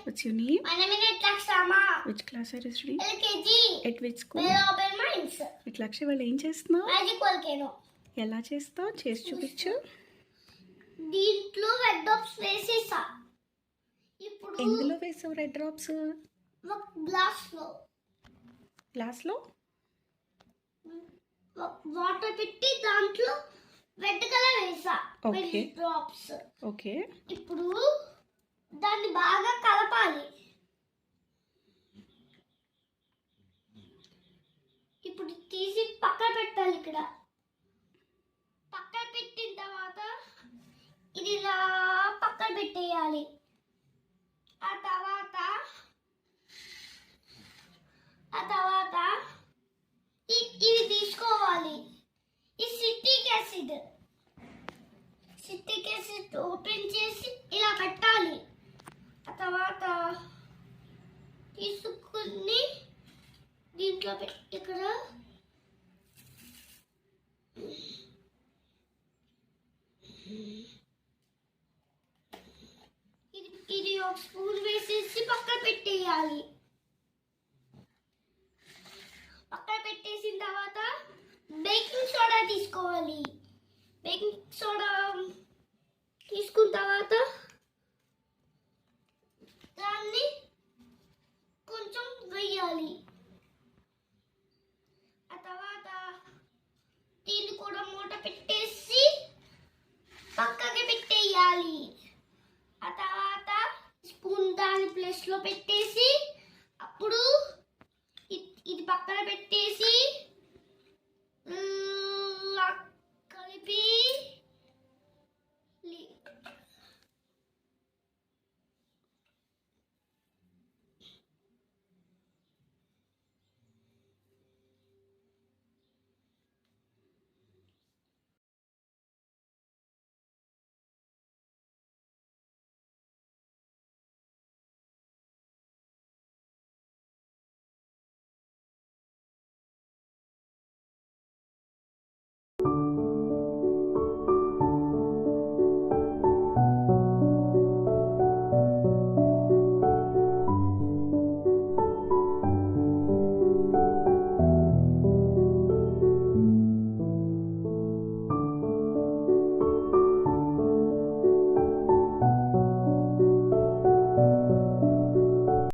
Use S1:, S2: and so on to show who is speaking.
S1: What's your name?
S2: My name is Lakshama.
S1: Which class are you studying?
S2: LKG.
S1: At which school?
S2: Well, open minds.
S1: ఇట్లాక్షి వాళ్ళు ఏం చేస్తున్నావు?
S2: Magic volcano.
S1: ఎలా చేస్తావు? చేసి చూపించు.
S2: దీంట్లో రెడ్ డ్రాప్స్ వేసేసా. ఇప్పుడు
S1: ఎందులో వేసావు రెడ్ డ్రాప్స్? గ్లాస్లో
S2: వాటర్ పెట్టి దాంట్లో రెడ్ కలర్ వేసా.
S1: ఓకే.
S2: డ్రాప్స్.
S1: ఓకే.
S2: ఇప్పుడు దాన్ని బాగా కలపాలి. ఇప్పుడు తీసి పక్కన పెట్టాలి. ఇక్కడ పక్కన పెట్టిన తర్వాత ఇది ఇలా పక్కన పెట్టేయాలి. ఆ తర్వాత ఇవి తీసుకోవాలి. ఈ సిట్రిక్ యాసిడ్ ఓపెన్ చేసి ఇలా పెట్టాలి. ఆ తర్వాత తీసుకుని దీంట్లో ఇక్కడ ఇది ఒక స్పూన్ వేసేసి పక్కన పెట్టేయాలి. పక్కన పెట్టేసిన తర్వాత బేకింగ్ సోడా తీసుకోవాలి. బేకింగ్ సోడా తీసుకున్న తర్వాత దాన్ని కొంచెం వేయాలి. ఆ తర్వాత దీన్ని కూడా మూట పెట్టేసి పక్కకి పెట్టేయాలి. ఆ తర్వాత స్పూన్ దాని ప్లేస్లో పెట్టేసి